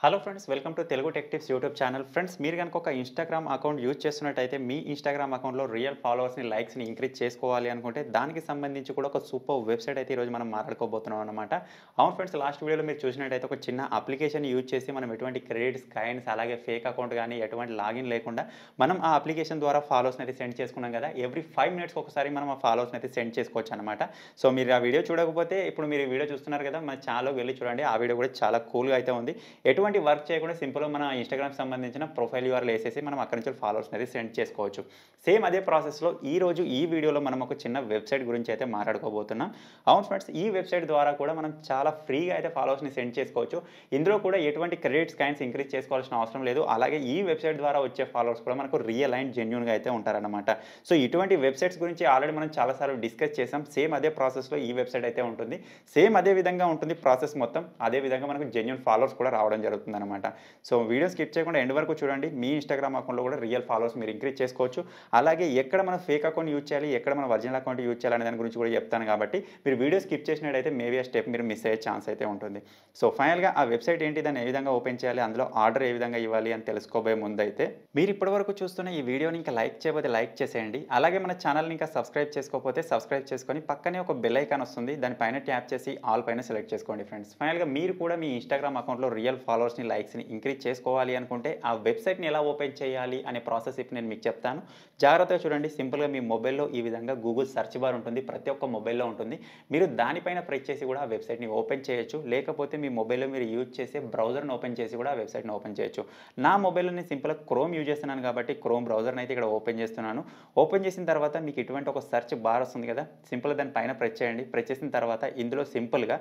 Hello friends, welcome to Telugu tech tips YouTube channel. Friends, మీరు కనుక ఒక ఇన్‌స్టాగ్రామ్ అకౌంట్ యూజ్ చేస్తున్నట్టయితే మీ Instagram అకౌంట్‌లో real ఫాలోవర్స్‌ని, లైక్స్‌ని increase చేసుకోవాలి అనుకుంటే దానికి సంబంధించి కూడా ఒక సూపర్ వెబ్‌సైట్ అయితే ఈరోజు మనం మాట్లాడుకోబోతున్నాం అన్నమాట. అవును ఫ్రెండ్స్, లాస్ట్ వీడియోలో మీరు చూసినట్టయితే ఒక చిన్న అప్లికేషన్ యూజ్ చేసి మనం ఎటువంటి క్రెడిట్స్, కాయిన్స్ అలాగే ఫేక్ అకౌంట్ గానీ ఎటువంటి లాగిన్ లేకుండా మనం ఆ అప్లికేషన్ ద్వారా ఫాలోవర్స్‌ని అయితే సెండ్ చేసుకున్నాం కదా! ఎవ్రీ 5 మినిట్స్‌కి ఒకసారి మనం ఆ ఫాలోవర్స్‌ని అయితే సెండ్ చేసుకోవచ్చు అన్నమాట. సో మీరు ఆ వీడియో చూడకపోతే ఇప్పుడు మీరు ఈ వీడియో చూస్తున్నారు కదా! మన ఛానల్‌లోకి వెళ్లి చూడండి. ఆ వీడియో కూడా చాలా కూల్‌గా అయితే ఉంది. ఎటువంటి వర్క్ చేయకుండా సింపుల్‌గా మన ఇన్‌స్టాగ్రామ్‌కి సంబంధించిన ప్రొఫైల్ యూఆర్ఎల్ ఏసేసి మనం అక్కడి నుంచి ఫాలోవర్స్‌ని అయితే సెండ్ చేసుకోవచ్చు. సేమ్ అదే ప్రాసెస్‌లో ఈరోజు ఈ వీడియోలో మనం ఒక చిన్న వెబ్‌సైట్ గురించి అయితే మాట్లాడుకోబోతున్నాం. అవును ఫ్రెండ్స్, ఈ వెబ్‌సైట్ ద్వారా కూడా మనం చాలా ఫ్రీగా అయితే ఫాలోవర్స్‌ని సెండ్ చేసుకోవచ్చు. ఇందులో కూడా ఎటువంటి క్రెడిట్స్, కాయిన్స్ ఇంక్రీజ్ చేసుకోవాల్సిన అవసరం లేదు. అలాగే ఈ వెబ్‌సైట్ ద్వారా వచ్చే ఫాలోవర్స్ కూడా మనకు రియల్ అండ్ జెన్యూన్‌గా అయితే ఉంటారన్నమాట. సో ఇటువంటి వెబ్‌సైట్స్ గురించి ఆల్రెడీ మనం చాలా సార్లు డిస్కస్ చేసాం. సేమ్ అదే ప్రాసెస్‌లో ఈ వెబ్‌సైట్ అయితే ఉంటుంది. సేమ్ అదే విధంగా ఉంటుంది ప్రాసెస్ మొత్తం. అదే విధంగా మనకు జెన్యూన్ ఫాలోవర్స్ కూడా రావడం జరుగుతుందన్నమాట. సో వీడియో స్కిప్ చేయకుండా ఎండ్ వరకు చూడండి. మీ ఇన్‌స్టాగ్రామ్ అకౌంట్‌లో కూడా రియల్ ఫాలోవర్స్ మీరు ఇంక్రీజ్ చేసుకోవచ్చు. అలాగే ఎక్కడ మనం ఫేక్ అకౌంట్ యూజ్ చేయాలి, ఎక్కడ మన ఒరిజినల్ అకౌంట్ యూజ్ చేయాలి అనే దాని గురించి కూడా చెప్తాను కాబట్టి మీరు వీడియో స్కిప్ చేసినట్టయితే మేబీ ఆ స్టెప్ మీరు మిస్ అయ్యే ఛాన్స్ అయితే ఉంటుంది. సో ఫైనల్‌గా ఆ వెబ్‌సైట్ ఏంటి, దాన్ని ఏ విధంగా ఓపెన్ చేయాలి, అందులో ఆర్డర్ ఏ విధంగా ఇవ్వాలి అని తెలుసుకోబోయే ముందైతే మీరు ఇప్పటివరకు చూస్తున్న ఈ వీడియోని ఇంకా లైక్ చేయకపోతే లైక్ చేసేయండి. అలాగే మన ఛానల్‌ని ఇంకా సబ్స్క్రైబ్ చేసుకోకపోతే సబ్స్క్రైబ్ చేసుకొని పక్కనే ఒక బెల్ ఐకాన్ వస్తుంది. దానిపైన ట్యాప్ చేసి ఆల్ పైన సెలెక్ట్ చేసుకోండి ఫ్రెండ్స్. ఫైనల్‌గా మీరు కూడా మీ ఇన్‌స్టాగ్రామ్ అకౌంట్‌లో రియల్ ఫాలోవర్స్‌ని, లైక్స్‌ని ఇంక్రీజ్ చేసుకోవాలి అనుకుంటే ఆ వెబ్‌సైట్‌ని ఎలా ఓపెన్ చేయాలి అనే ప్రాసెస్ ఇప్పుడు నేను మీకు చెప్తాను. జాగ్రత్తగా చూడండి. సింపుల్‌గా మీ మొబైల్‌లో ఈ విధంగా గూగుల్ సెర్చ్ బార్ ఉంటుంది. ప్రతి ఒక్క మొబైల్‌లో ఉంటుంది. మీరు దానిపైన ప్రెస్ చేసి కూడా ఆ వెబ్‌సైట్‌ని ఓపెన్ చేయొచ్చు. లేకపోతే మీ మొబైల్‌లో మీరు యూజ్ చేసే బ్రౌజర్‌ని ఓపెన్ చేసి కూడా ఆ వెబ్‌సైట్‌ని ఓపెన్ చేయొచ్చు. నా మొబైల్‌లో నేను సింపుల్‌గా క్రోమ్ యూజ్ చేస్తున్నాను కాబట్టి క్రోమ్ బ్రౌజర్‌ని అయితే ఇక్కడ ఓపెన్ చేస్తున్నాను. ఓపెన్ చేసిన తర్వాత మీకు ఇటువంటి ఒక సెర్చ్ బార్ వస్తుంది కదా! సింపుల్‌గా దాని పైన ప్రెస్ చేయండి. ప్రెస్ చేసిన తర్వాత ఇందులో సింపుల్‌గా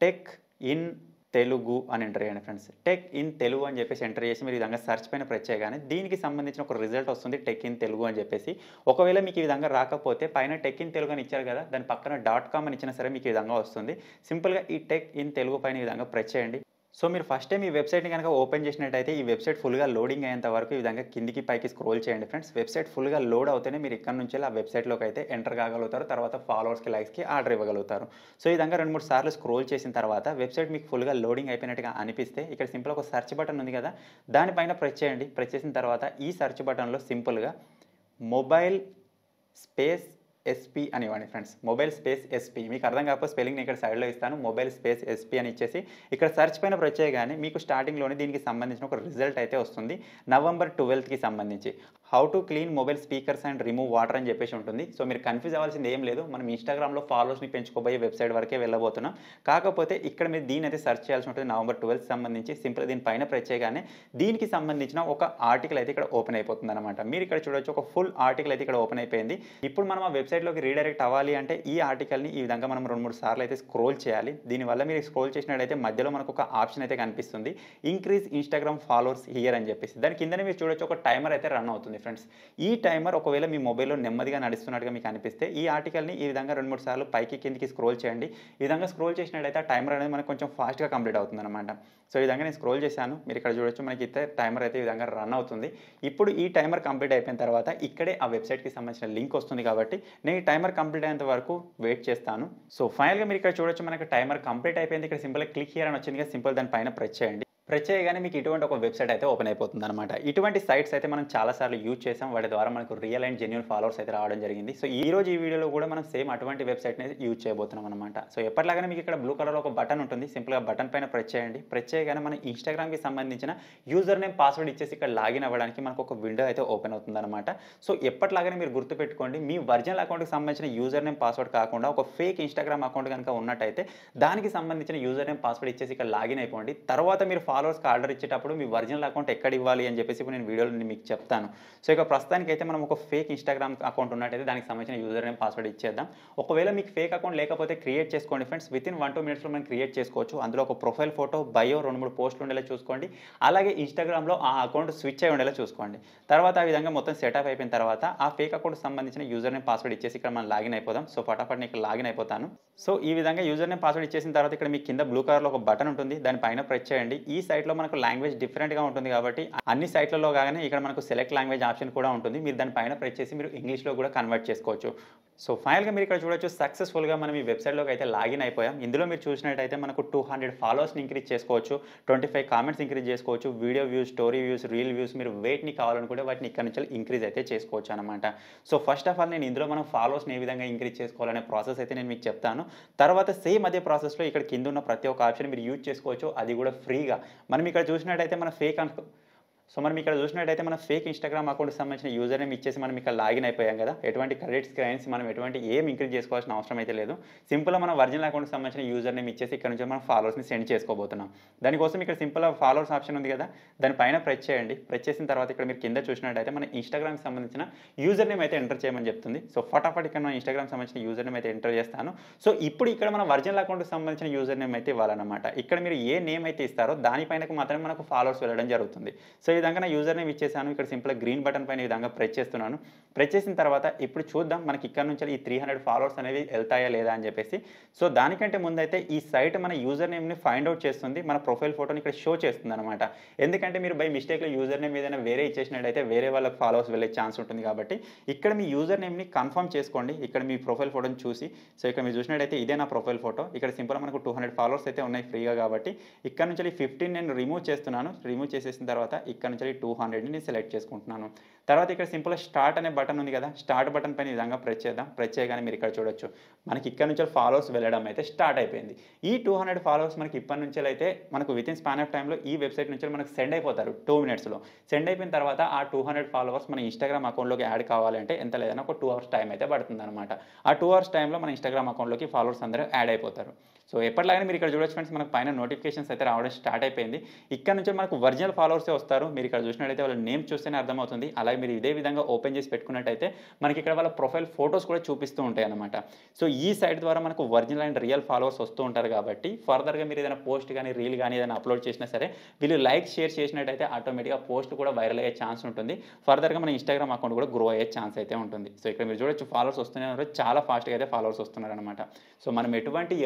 టెక్ ఇన్ తెలుగు అని ఎంటర్ చేయండి ఫ్రెండ్స్. టెక్ ఇన్ తెలుగు అని చెప్పేసి ఎంటర్ చేసి మీరు ఈ విధంగా సెర్చ్ పైన ప్రెస్ చేయగానే దీనికి సంబంధించిన ఒక రిజల్ట్ వస్తుంది, టెక్ ఇన్ తెలుగు అని చెప్పేసి. ఒకవేళ మీకు ఈ విధంగా రాకపోతే పైన టెక్ ఇన్ తెలుగు అని ఇచ్చారు కదా! దాని పక్కన .com అని ఇచ్చినా సరే మీకు ఈ విధంగా వస్తుంది. సింపుల్‌గా ఈ టెక్ ఇన్ తెలుగు పైన ఈ విధంగా ప్రెస్ చేయండి. సో మీరు ఫస్ట్ టైం ఈ వెబ్‌సైట్‌ని గనక ఓపెన్ చేసినట్టయితే ఈ వెబ్‌సైట్ ఫుల్‌గా లోడింగ్ అయ్యేంత వరకు ఈ విధంగా కిందికి పైకి స్క్రోల్ చేయండి ఫ్రెండ్స్. వెబ్‌సైట్ ఫుల్‌గా లోడ్ అవుతేనే మీరు ఇక్కడ నుంచెల్లి ఆ వెబ్‌సైట్‌లోకి అయితే ఎంటర్ కాగలుగుతారు. తర్వాత ఫాలోవర్స్‌కి, లైక్స్‌కి ఆర్డర్ ఇవ్వగలుగుతారు. సో ఈ విధంగా 2, 3 సార్లు స్క్రోల్ చేసిన తర్వాత వెబ్‌సైట్ మీకు ఫుల్‌గా లోడింగ్ అయిపోయినట్టుగా అనిపిస్తే ఇక్కడ సింపుల్‌గా ఒక సెర్చ్ బటన్ ఉంది కదా! దానిపైన ప్రెస్ చేయండి. ప్రెస్ చేసిన తర్వాత ఈ సెర్చ్ బటన్‌లో సింపుల్‌గా మొబైల్ స్పేస్ ఎస్పీ అని ఇవ్వండి ఫ్రెండ్స్. Mobile space SP. మీకు అర్థం కాకపోతే స్పెల్లింగ్ నేను ఇక్కడ సైడ్‌లో ఇస్తాను. మొబైల్ స్పేస్ ఎస్పీ అని ఇచ్చేసి ఇక్కడ సెర్చ్ పైన ప్రెస్ చేయగానే మీకు స్టార్టింగ్‌లోనే దీనికి సంబంధించిన ఒక రిజల్ట్ అయితే వస్తుంది. నవంబర్ 12కి సంబంధించి. How to clean mobile speakers and remove water అని చెప్పేసి ఉంటుంది. సో మీరు కన్‌ఫ్యూజ్ అవ్వాల్సింది ఏం లేదు. మనం ఇన్‌స్టాగ్రామ్‌లో ఫాలోవర్స్‌ని పెంచుకోబోయే వెబ్‌సైట్ వరకే వెళ్ళబోతున్నాం. కాకపోతే ఇక్కడ మీరు దీన్నైతే సెర్చ్ చేయాల్సి ఉంటుంది. నవంబర్ 12కి సంబంధించి సింపుల్‌గా దీని పైన ప్రెస్ చేయగానే దీనికి సంబంధించిన ఒక ఆర్టికల్ అయితే ఇక్కడ ఓపెన్ అయిపోతుందన్నమాట. మీరు ఇక్కడ చూడొచ్చు, ఒక ఫుల్ ఆర్టికల్ అయితే ఇక్కడ ఓపెన్ అయిపోయింది. ఇప్పుడు మనం ఆ వెబ్‌సైట్‌లోకి రీడైరెక్ట్ అవ్వాలి అంటే ఈ ఆర్టికల్‌ని ఈ విధంగా మనం 2, 3 సార్లు అయితే స్క్రోల్ చేయాలి. దీనివల్ల మీరు స్క్రోల్ చేసినట్టయితే మధ్యలో మనకు ఒక ఆప్షన్ అయితే కనిపిస్తుంది. ఇంక్రీజ్ ఇన్‌స్టాగ్రామ్ ఫాలోవర్స్ హియర్ అని చెప్పేసి. దాని కిందనే మీరు చూడొచ్చు, ఒక టైమర్ అయితే రన్ అవుతుంది ఫ్రెండ్స్. ఈ టైమర్ ఒకవేళ మీ మొబైల్‌లో నెమ్మదిగా నడుస్తున్నట్టుగా మీకు అనిపిస్తే ఈ ఆర్టికల్‌ని ఈ విధంగా 2, 3 సార్లు పైకి కిందకి స్క్రోల్ చేయండి. ఈ విధంగా స్క్రోల్ చేసినట్టయితే ఆ టైమర్ అనేది మనకు కొంచెం ఫాస్ట్‌గా కంప్లీట్ అవుతుందన్నమాట. సో ఈ విధంగా నేను స్క్రోల్ చేశాను. మీరు ఇక్కడ చూడొచ్చు, మనకైతే టైమర్ అయితే ఈ విధంగా రన్ అవుతుంది. ఇప్పుడు ఈ టైమర్ కంప్లీట్ అయిపోయిన తర్వాత ఇక్కడే ఆ వెబ్‌సైట్‌కి సంబంధించిన లింక్ వస్తుంది కాబట్టి నేను ఈ టైమర్ కంప్లీట్ అయ్యేంత వరకు వెయిట్ చేస్తాను. సో ఫైనల్‌గా మీరు ఇక్కడ చూడొచ్చు, మనకి టైమర్ కంప్లీట్ అయిపోయింది. ఇక్కడ సింపుల్‌గా క్లిక్ హియర్ అని వచ్చింది కదా! సింపుల్ దాని పైన ప్రెస్ చేయండి. ప్రెస్ చేయగానే మీకు ఇటువంటి ఒక వెబ్‌సైట్ అయితే ఓపెన్ అయిపోతుందన్నమాట. ఇటువంటి సైట్స్ అయితే మనం చాలా సార్లు యూజ్ చేసాం. వాటి ద్వారా మనకు రియల్ అండ్ జెన్యూన్ ఫాలోవర్స్ అయితే రావడం జరిగింది. సో ఈరోజు ఈ వీడియోలో కూడా మనం సేమ్ అటువంటి వెబ్‌సైట్‌ని యూజ్ చేయబోతున్నాం అన్నమాట. సో ఎప్పటిలాగానే మీకు ఇక్కడ బ్లూ కలర్‌లో ఒక బటన్ ఉంటుంది. సింపుల్‌గా బటన్ పైన ప్రెస్ చేయండి. ప్రెస్ చేయగానే మన ఇన్‌స్టాగ్రామ్‌కి సంబంధించిన యూజర్ నేమ్, పాస్వర్డ్ ఇచ్చేసి ఇక్కడ లాగిన్ అవ్వడానికి మనకు ఒక విండో అయితే ఓపెన్ అవుతుందన్నమాట. సో ఎప్పటిలాగానే మీరు గుర్తుపెట్టుకోండి, మీ ఒరిజినల్ అకౌంట్‌కి సంబంధించిన యూజర్ నేమ్, పాస్వర్డ్ కాకుండా ఒక ఫేక్ ఇన్‌స్టాగ్రామ్ అకౌంట్ గనుక ఉన్నట్టయితే దానికి సంబంధించిన యూజర్ నేమ్, పాస్వర్డ్ ఇచ్చేసి ఇక్కడ లాగిన్ అయిపోండి. తర్వాత మీరు ఫాలోవర్స్‌కి ఆర్డర్ ఇచ్చేటప్పుడు మీ ఒరిజినల్ అకౌంట్ ఎక్కడ ఇవ్వాలి అని చెప్పేసి ఇప్పుడు నేను వీడియోలో మీకు చెప్తాను. సో ఇక ప్రస్తుతానికైతే మనం ఒక ఫేక్ ఇన్‌స్టాగ్రామ్ అకౌంట్ ఉన్నట్టయితే దానికి సంబంధించిన యూజర్ నేమ్, పాస్వర్డ్ ఇచ్చేద్దాం. ఒకవేళ మీకు ఫేక్ అకౌంట్ లేకపోతే క్రియేట్ చేసుకోండి ఫ్రెండ్స్. వితిన్ 1-2 మినిట్స్‌లో మనం క్రియేట్ చేసుకోవచ్చు. అందులో ఒక ప్రొఫైల్ ఫోటో, బయో, 2, 3 పోస్టులు ఉండేలా చూసుకోండి. అలాగే ఇన్‌స్టాగ్రామ్‌లో ఆ అకౌంట్ స్విచ్ అయ్యి ఉండేలా చూసుకోండి. తర్వాత ఆ విధంగా మొత్తం సెటప్ అయిపోయిన తర్వాత ఆ ఫేక్ అకౌంట్‌కి సంబంధించిన యూజర్ నేమ్, పాస్వర్డ్ ఇచ్చేసి ఇక్కడ మనం లాగిన్ అయిపోదాం. సో ఫటాఫట్ నేను ఇక్కడ లాగిన్ అయిపోతాను. సో ఈ విధంగా యూజర్ నేమ్, పాస్వర్డ్ ఇచ్చేసిన తర్వాత ఇక్కడ మీకు కింద బ్లూ కలర్‌లో ఒక బటన్ ఉంటుంది. దాని పైన ప్రెస్ చేయండి. ఈ సైట్‌లో మనకు లాంగ్వేజ్ డిఫరెంట్‌గా ఉంటుంది కాబట్టి అన్ని సైట్‌లలో గానే ఇక్కడ మనకు సెలెక్ట్ లాంగ్వేజ్ ఆప్షన్ కూడా ఉంటుంది. మీరు దాని పైన ప్రెస్ చేసి మీరు ఇంగ్లీష్‌లో కూడా కన్వర్ట్ చేసుకోవచ్చు. సో ఫైనల్‌గా మీరు ఇక్కడ చూడొచ్చు సక్సెస్‌ఫుల్‌గా మనం ఈ వెబ్‌సైట్‌లోకి అయితే లాగిన్ అయిపోయాం. ఇందులో మీరు చూసినట్టయితే మనకు 200 ఫాలోవర్స్‌ని ఇంక్రీజ్ చేసుకోవచ్చు. 25 కామెంట్స్ ఇంక్రీజ్ చేసుకోవచ్చు. Video views, story views, reel views మీరు వేటిని కావాలనుకుంటే వాటిని ఇక్కడ నుంచి ఇంక్రీజ్ అయితే చేసుకోవచ్చు అన్నమాట. సో ఫస్ట్ ఆఫ్ ఆల్ నేను ఇందులో మనం ఫాలోవర్స్‌ని ఏ విధంగా ఇంక్రీజ్ చేసుకోవాలనే ప్రాసెస్ అయితే నేను మీకు చెప్తాను. తర్వాత సేమ్ అదే ప్రాసెస్‌లో ఇక్కడ కింద ఉన్న ప్రతి ఒక్క ఆప్షన్ మీరు యూజ్ చేసుకోవచ్చు. అది కూడా ఫ్రీగా. మనం ఇక్కడ చూసినట్టయితే మన మనం ఇక్కడ చూసినట్టయితే మన ఫేక్ ఇన్‌స్టాగ్రామ్ అకౌంట్‌కి సంబంధించిన యూజర్ నేమ్ ఇచ్చేసి మనం ఇక్కడ లాగిన్ అయిపోయాం కదా! ఎటువంటి క్రెడిట్స్, క్రైమ్స్ మనం ఎటువంటి ఏం ఇంక్రీజ్ చేసుకోవాల్సిన అవసరం అయితే లేదు. సింపుల్‌గా మన ఒరిజినల్ అకౌంట్‌కి సంబంధించిన యూజర్ నేమ్ ఇచ్చేసి ఇక్కడ నుంచి మనం ఫాలోవర్స్‌ని సెండ్ చేసుకోబోతున్నాం. దానికోసం ఇక్కడ సింపుల్‌గా ఫాలోవర్స్ ఆప్షన్ ఉంది కదా! దాని పైన ప్రెస్ చేయండి. ప్రెస్ చేసిన తర్వాత ఇక్కడ మీరు కింద చూసినట్టయితే మన ఇన్‌స్టాగ్రామ్‌కి సంబంధించిన యూజర్ నేమ్ అయితే ఎంటర్ చేయమని చెప్తుంది. సో ఫటాఫట్ ఇక్కడ మన ఇన్‌స్టాగ్రామ్‌కి సంబంధించిన యూజర్ నేమ్ అయితే ఎంటర్ చేస్తాను. సో ఇప్పుడు ఇక్కడ మన ఒరిజినల్ అకౌంట్‌కి సంబంధించిన యూజర్ నేమ్ అయితే ఇవ్వాలన్నమాట. ఇక్కడ మీరు ఏ నేమ్ అయితే ఇస్తారో దాని పైనకి మాత్రమే మనకు ఫాలోవర్స్ వెళ్ళడం జరుగుతుంది. సో ఈ విధంగా నా యూజర్ నేమ్ ఇచ్చేసాను. ఇక్కడ సింపుల్‌గా గ్రీన్ బటన్ పైన ఈ విధంగా ప్రెస్ చేస్తున్నాను. ప్రెస్ చేసిన తర్వాత ఇప్పుడు చూద్దాం మనకి ఇక్కడ నుంచి ఈ 300 ఫాలోవర్స్ అనేవి వెళ్తాయా లేదా అని చెప్పేసి. సో దానికంటే ముందైతే ఈ సైట్ మన యూజర్ నేమ్‌ని ఫైండ్ అవుట్ చేస్తుంది. మన ప్రొఫైల్ ఫోటోని ఇక్కడ షో చేస్తుందన్నమాట. ఎందుకంటే మీరు బై మిస్టేక్‌లో యూజర్ నేమ్ ఏదైనా వేరే ఇచ్చేసినట్టయితే వేరే వాళ్ళకి ఫాలోవర్స్ వెళ్ళే ఛాన్స్ ఉంటుంది కాబట్టి ఇక్కడ మీ యూజర్ నేమ్‌ని కన్ఫర్మ్ చేసుకోండి. ఇక్కడ మీ ప్రొఫైల్ ఫోటోని చూసి. సో ఇక్కడ మీరు చూసినట్టయితే ఇదే నా ప్రొఫైల్ ఫోటో. ఇక్కడ సింపుల్‌గా మనకు 200 ఫాలోవర్స్ అయితే ఉన్నాయి ఫ్రీగా కాబట్టి ఇక్కడ నుంచి 15 నేను రిమూవ్ చేస్తున్నాను. రిమూవ్ చేసేసిన తర్వాత ఇక్కడ నుంచి 200ని నేను సెలెక్ట్ చేసుకుంటున్నాను. తర్వాత ఇక్కడ సింపుల్‌గా స్టార్ట్ అనే బటన్ ఉంది కదా! స్టార్ట్ బటన్ పైన ఈ విధంగా ప్రెస్ చేద్దాం. ప్రెస్ చేయగానే మీరు ఇక్కడ చూడొచ్చు. మనకి ఇక్కడ నుంచి ఫాలోవర్స్ వెళ్ళడం అయితే స్టార్ట్ అయిపోయింది. ఈ 200 ఫాలోవర్స్ మనకి ఇప్పటి నుంచెలైతే మనకు వితిన్ స్పాన్ ఆఫ్ టైమ్‌లో ఈ వెబ్‌సైట్ నుంచి మనకు సెండ్ అయిపోతారు 2 మినిట్స్‌లో. సెండ్ అయిపోయిన తర్వాత ఆ 200 ఫాలోవర్స్ మన ఇన్‌స్టాగ్రామ్ అకౌంట్‌లోకి యాడ్ కావాలంటే ఎంత లేదన్నా ఒక 2 అవర్స్ టైం అయితే పడుతుందన్నమాట. ఆ 2 అవర్స్ టైంలో మన ఇన్‌స్టాగ్రామ్ అకౌంట్‌లోకి ఫాలోవర్స్ అందరూ యాడ్ అయిపోతారు. సో ఎప్పటిలాగానే మీరు ఇక్కడ చూడొచ్చు ఫ్రెండ్స్ మనకు పైన నోటిఫికేషన్స్ అయితే రావడం స్టార్ట్ అయిపోయింది. ఇక్కడ నుంచి మనకు ఒరిజినల్ ఫాలోవర్సే వస్తారు. మీరు ఇక్కడ చూసినట్టయితే వాళ్ళ నేమ్ చూస్తేనే అర్థమవుతుంది. అలాగే మీరు ఇదే విధంగా ఓపెన్ చేసి పెట్టుకున్నట్టయితే మనకి ఇక్కడ వాళ్ళ ప్రొఫైల్ ఫోటోస్ కూడా చూపిస్తూ ఉంటాయన్నమాట. సో ఈ సైట్ ద్వారా మనకు ఒరిజినల్ అండ్ రియల్ ఫాలోవర్స్ వస్తూ ఉంటారు కాబట్టి ఫర్దర్‌గా మీరు ఏదైనా పోస్ట్ గాని, రీల్ గాని ఏదైనా అప్‌లోడ్ చేసినా సరే వీళ్ళు లైక్, షేర్ చేసినట్టయితే ఆటోమేటిక్‌గా పోస్ట్ కూడా వైరల్ అయ్యే ఛాన్స్ ఉంటుంది. ఫర్దర్‌గా మన ఇన్‌స్టాగ్రామ్ అకౌంట్ కూడా గ్రో అయ్యే ఛాన్స్ అయితే ఉంటుంది. సో ఇక్కడ మీరు చూడొచ్చు ఫాలోవర్స్ వస్తూనే ఉన్నారు. చాలా ఫాస్ట్‌గా అయితే ఫాలోవర్స్ వస్తున్నారన్నమాట. సో మనం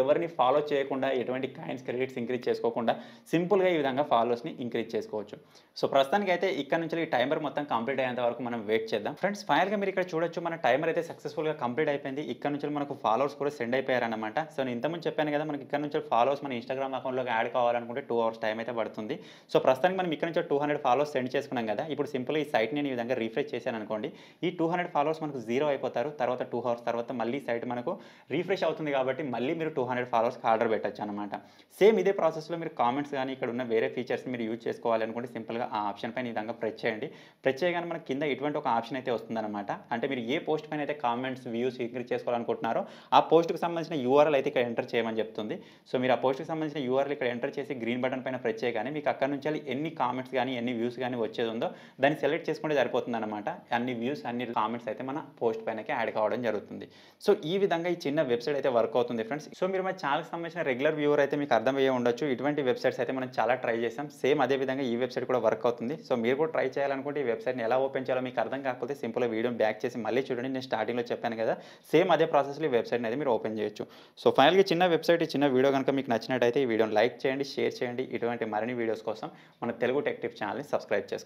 ఎవరిని ఫాలో చేయకుండా ఎటువంటి కాయిన్స్, క్రెడిట్స్ ఇంక్రీజ్ చేసుకోకుండా సింపుల్‌గా ఈ విధంగా ఫాలోవర్స్‌ని ఇంక్రీజ్ చేసుకోవచ్చు. సో ప్రస్తుతానికైతే ఇక్కడ నుంచి ఈ టైమర్ మొత్తం కంప్లీట్ అయ్యేంత వరకు మనం వెయిట్ చేద్దాం. ఫ్రెండ్స్ ఫైనల్‌గా మీరు ఇక్కడ చూడొచ్చు మన టైమర్ అయితే సక్సెస్‌ఫుల్‌గా కంప్లీట్ అయిపోయింది. ఇక్కడ నుంచి మనకు ఫాలోవర్స్ కూడా సెండ్ అయిపోయారన్నమాట. సో నేను ఇంతకుముందు చెప్పాను కదా! మనకి ఇక్కడ నుంచి ఫాలోవర్స్ మన ఇన్‌స్టాగ్రామ్ అకౌంట్‌లోకి యాడ్ కావాలనుకుంటే 2 అవర్స్ టైం అయితే పడుతుంది. సో ప్రస్తుతానికి మనం ఇక్కడ నుంచి 200 ఫాలోవర్స్ సెండ్ చేసుకున్నాం కదా! ఇప్పుడు సింపుల్‌గా ఈ సైట్‌ని నేను ఈ విధంగా రిఫ్రెష్ చేశాననుకోండి. ఈ 200 ఫాలోవర్స్ మనకు 0 అయిపోతారు. తర్వాత 2 అవర్స్ తర్వాత మళ్ళీ సైట్ మనకు రిఫ్రెష్ అవుతుంది కాబట్టి మళ్ళీ మీరు 200 ఫాలోవర్స్‌కి ఆర్డర్ పెట్టొచ్చన్నమాట. సేమ్ ఇదే ప్రాసెస్‌లో మీరు కామెంట్స్ గాని ఇక్కడ ఉన్న వేరే ఫీచర్స్‌ని మీరు యూజ్ చేసుకోవాలి అనుకుంటే సింపుల్‌గా ఆ ఆప్షన్ పైన ఈ విధంగా ప్రెస్ చేయండి. ప్రెస్ చేయగానే మనకి కింద ఇటువంటి ఒక ఆప్షన్ అయితే వస్తుందన్నమాట. అంటే మీరు ఏ పోస్ట్ పైన అయితే కామెంట్స్, వ్యూస్ ఇంక్రీజ్ చేసుకోవాలనుకుంటున్నారో ఆ పోస్ట్‌కి సంబంధించిన యూఆర్ఎల్ అయితే ఇక్కడ ఎంటర్ చేయమని చెప్తుంది. సో మీరు ఆ పోస్ట్‌కి సంబంధించిన యూఆర్ఎల్ ఇక్కడ ఎంటర్ చేసి గ్రీన్ బటన్ పైన ప్రెస్ చేయగానే మీకు అక్కడి నుంచి ఎన్ని కామెంట్స్ గాని, ఎన్ని వ్యూస్ గాని వచ్చేది ఉందో దాన్ని సెలెక్ట్ చేసుకుంటే సరిపోతుందన్నమాట. అన్ని వ్యూస్, అన్ని కామెంట్స్ అయితే మన పోస్ట్ పైనకి యాడ్ కావడం జరుగుతుంది. సో ఈ విధంగా ఈ చిన్న వెబ్‌సైట్ అయితే వర్క్ అవుతుంది ఫ్రెండ్స్. సో మీరు మన ఛానల్‌కి సంబంధించిన రెగ్యులర్ వ్యూవర్ అయితే మీకు అర్థమయ్యే ఉండొచ్చు. ఇటువంటి వెబ్‌సైట్స్ అయితే మనం చాలా ట్రై చేసాం. సేమ్ అదే విధంగా ఈ వెబ్‌సైట్ కూడా వర్క్ అవుతుంది. సో మీరు కూడా ట్రై చేయాలనుకుంటే ఈ వెబ్‌సైట్‌ని ఎలా ఓపెన్ చేయాలో మీకు అర్థం కాకపోతే సింపుల్‌గా వీడియోని బ్యాక్ చేసి మళ్ళీ చూడండి. నేను స్టార్టింగ్‌లో చెప్పాను కదా! సేమ్ అదే ప్రాసెస్‌లో ఈ వెబ్‌సైట్‌ని అయితే మీరు ఓపెన్ చేయొచ్చు. సో ఫైనల్‌గా చిన్న వెబ్‌సైట్, ఈ చిన్న వీడియో గనుక మీకు నచ్చినట్టయితే ఈ వీడియోని లైక్ చేయండి, షేర్ చేయండి. ఇటువంటి మరిన్ని వీడియోస్ కోసం మన తెలుగు టెక్ టిప్స్ ఛానల్‌ని సబ్స్క్రైబ్ చేసుకోండి.